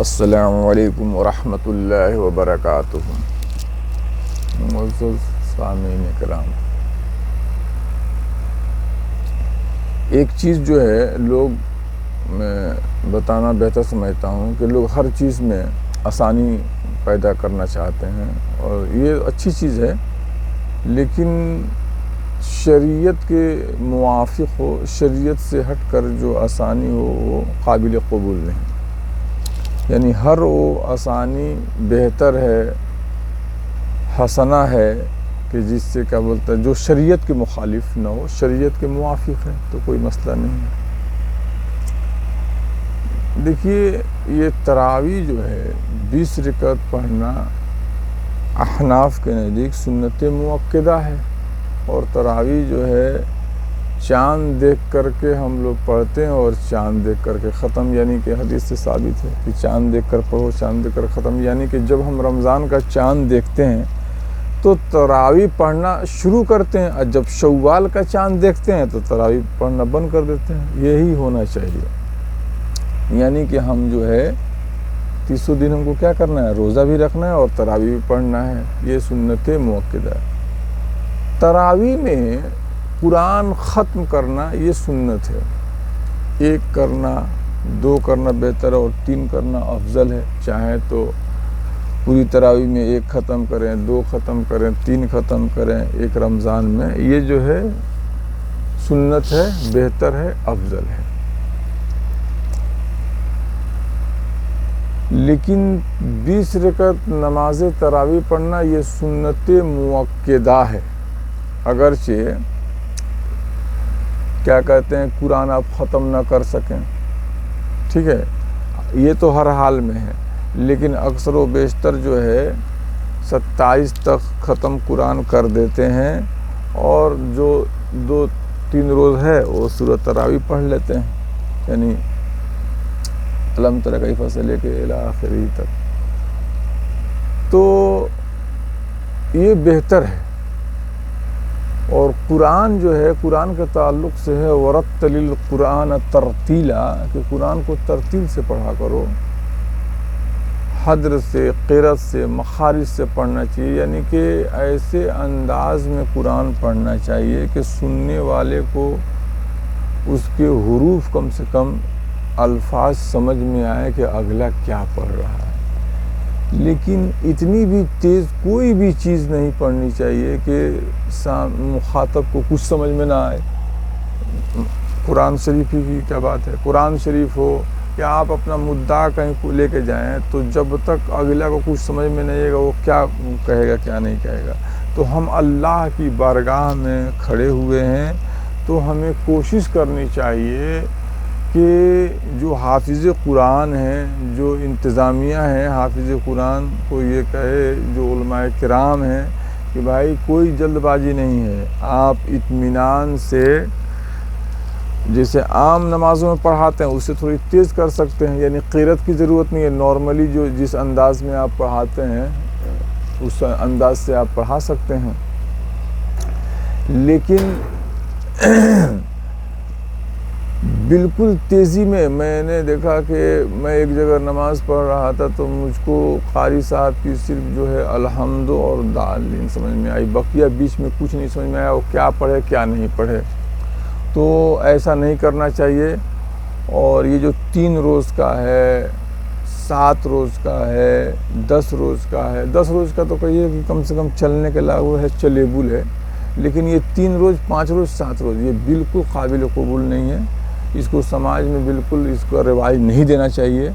السلام علیکم ورحمۃ اللہ وبرکاتہ۔ معزز سامعین کرام، ایک چیز جو ہے میں بتانا بہتر سمجھتا ہوں کہ لوگ ہر چیز میں آسانی پیدا کرنا چاہتے ہیں، اور یہ اچھی چیز ہے، لیکن شریعت کے موافق ہو، شریعت سے ہٹ کر جو آسانی ہو وہ قابل قبول نہیں۔ یعنی ہر وہ آسانی بہتر ہے، حسنہ ہے کہ جس سے کیا بولتا ہے جو شریعت کے مخالف نہ ہو، شریعت کے موافق ہے تو کوئی مسئلہ نہیں ہے۔ دیکھیے، یہ تراویح جو ہے 20 رکعت پڑھنا احناف کے نزدیک سنت مؤکدہ ہے، اور تراویح جو ہے چاند دیکھ کر کے ہم لوگ پڑھتے ہیں اور چاند دیکھ کر کے ختم، یعنی کہ حدیث سے ثابت ہے کہ چاند دیکھ کر پڑھو، چاند دیکھ کر ختم، یعنی کہ جب ہم رمضان کا چاند دیکھتے ہیں تو تراویح پڑھنا شروع کرتے ہیں، اور جب شوال کا چاند دیکھتے ہیں تو تراویح پڑھنا بند کر دیتے ہیں۔ یہی ہونا چاہیے، یعنی کہ ہم جو ہے 30 دن ہم کو کیا کرنا ہے، روزہ بھی رکھنا ہے اور تراویح بھی پڑھنا ہے۔ یہ سنت مؤکدہ ہے۔ تراویح میں قرآن ختم کرنا یہ سنت ہے، 1 کرنا، 2 کرنا بہتر ہے، اور 3 کرنا افضل ہے۔ چاہے تو پوری تراویح میں 1 ختم کریں، 2 ختم کریں، 3 ختم کریں ایک رمضان میں، یہ جو ہے سنت ہے، بہتر ہے، افضل ہے۔ لیکن 20 رکعت نماز تراویح پڑھنا یہ سنت مؤکدہ ہے، اگرچہ کیا کہتے ہیں قرآن آپ ختم نہ کر سکیں، ٹھیک ہے، یہ تو ہر حال میں ہے، لیکن اکثر و بیشتر جو ہے 27 تک ختم قرآن کر دیتے ہیں، اور جو 2-3 روز ہے وہ سورۃ تراویح پڑھ لیتے ہیں، یعنی الم تر کیف سے لے کے الی آخری تک۔ تو یہ بہتر ہے، اور قرآن جو ہے قرآن کے تعلق سے ہے وَرَتِّلِ الْقُرْآنَ تَرْتِيلًا، کہ قرآن کو ترتیل سے پڑھا کرو، حدر سے، قرأت سے، مخارج سے پڑھنا چاہیے، یعنی کہ ایسے انداز میں قرآن پڑھنا چاہیے کہ سننے والے کو اس کے حروف کم سے کم الفاظ سمجھ میں آئے کہ اگلا کیا پڑھ رہا ہے۔ لیکن اتنی بھی تیز کوئی بھی چیز نہیں پڑھنی چاہیے کہ مخاطب کو کچھ سمجھ میں نہ آئے۔ قرآن شریف کی کیا بات ہے، قرآن شریف ہو کہ آپ اپنا مدعا کہیں کو لے کے جائیں، تو جب تک اگلا کو کچھ سمجھ میں نہیں آئے گا وہ کیا کہے گا کیا نہیں کہے گا۔ تو ہم اللہ کی بارگاہ میں کھڑے ہوئے ہیں، تو ہمیں کوشش کرنی چاہیے کہ جو حافظ قرآن ہیں، جو انتظامیہ ہیں حافظ قرآن کو یہ کہے، جو علماء کرام ہیں کہ بھائی کوئی جلد بازی نہیں ہے، آپ اطمینان سے جیسے عام نمازوں میں پڑھاتے ہیں اس سے تھوڑی تیز کر سکتے ہیں، یعنی قرأت کی ضرورت نہیں ہے، نارملی جو جس انداز میں آپ پڑھاتے ہیں اس انداز سے آپ پڑھا سکتے ہیں۔ لیکن بالکل تیزی میں نے دیکھا کہ میں ایک جگہ نماز پڑھ رہا تھا تو مجھ کو قاری صاحب کی صرف جو ہے الحمد اور دالین سمجھ میں آئی، بقیہ بیچ میں کچھ نہیں سمجھ میں آیا، وہ کیا پڑھے کیا نہیں پڑھے۔ تو ایسا نہیں کرنا چاہیے، اور یہ جو 3 روز کا ہے، 7 روز کا ہے، 10 روز کا ہے، 10 روز کا تو کہیے کہ کم سے کم چلنے کے لاگو ہے، چلیبل ہے، لیکن یہ 3 روز، 5 روز، 7 روز یہ بالکل قابل قبول نہیں ہے۔ اس کو سماج میں بالکل اس کو رواج نہیں دینا چاہیے۔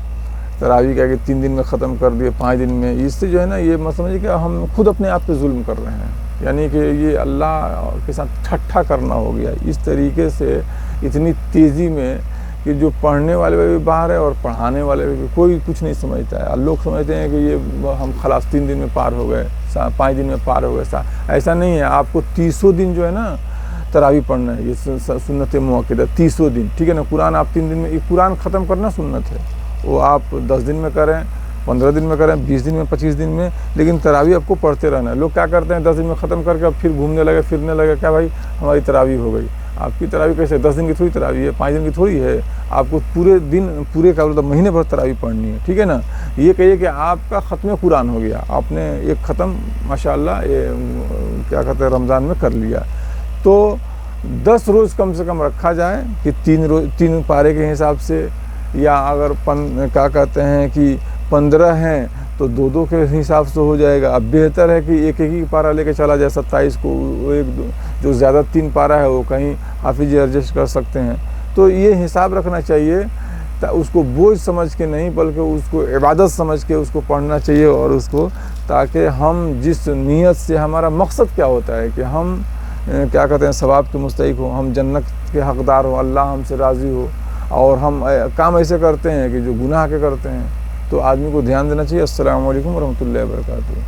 تراویح کا کہ 3 دن میں ختم کر دیے، 5 دن میں، اس سے جو ہے نا یہ مت سمجھے کہ ہم خود اپنے آپ پہ ظلم کر رہے ہیں، یعنی کہ یہ اللہ کے ساتھ ٹھٹھا کرنا ہو گیا اس طریقے سے، اتنی تیزی میں کہ جو پڑھنے والے بھی باہر ہے اور پڑھانے والے بھی کوئی کچھ نہیں سمجھتا ہے۔ لوگ سمجھتے ہیں کہ یہ ہم خلاص 3 دن میں پار ہو گئے، 5 دن میں پار ہو گئے، ایسا نہیں ہے۔ آپ کو 30 دن جو ہے نا تراویح پڑھنا ہے، یہ سنت مؤکدہ 30 دن، ٹھیک ہے نا۔ قرآن آپ 3 دن میں، قرآن ختم کرنا سنت ہے، وہ آپ 10 دن میں کریں، 15 دن میں کریں، 20 دن میں، 25 دن میں، لیکن تراویح آپ کو پڑھتے رہنا ہے۔ لوگ کیا کرتے ہیں 10 دن میں ختم کر کے اب پھر گھومنے لگے، پھرنے لگے، کیا بھائی ہماری تراویح ہو گئی، آپ کی تراویح کیسے 10 دن کی تھوڑی تراویح ہے، 5 دن کی تھوڑی ہے، آپ کو پورے دن پورے کا مطلب مہینے بھر تراویح پڑھنی ہے، ٹھیک ہے نا. یہ کہیے کہ آپ کا ختم قرآن ہو گیا، آپ نے ایک ختم ماشاءاللہ کیا کہتے ہیں رمضان میں کر لیا. تو 10 روز کم سے کم رکھا جائے کہ 3 پارے کے حساب سے، یا اگر کیا کہتے ہیں کہ 15 ہیں تو 2 کے حساب سے ہو جائے گا. اب بہتر ہے کہ ایک ہی پارہ لے کے چلا جائے 27 کو، جو زیادہ 3 پارہ ہے وہ کہیں حافظ جی ایڈجسٹ کر سکتے ہیں. تو یہ حساب رکھنا چاہیے، اس کو بوجھ سمجھ کے نہیں بلکہ اس کو عبادت سمجھ کے اس کو پڑھنا چاہیے، اور اس کو تاکہ ہم جس نیت سے، ہمارا مقصد کیا ہوتا ہے کہ ہم کیا کہتے ہیں ثواب کے مستحق ہو، ہم جنت کے حقدار ہو، اللہ ہم سے راضی ہو، اور ہم کام ایسے کرتے ہیں کہ جو گناہ کے کرتے ہیں. تو آدمی کو دھیان دینا چاہیے. السلام علیکم ورحمۃ اللہ وبرکاتہ.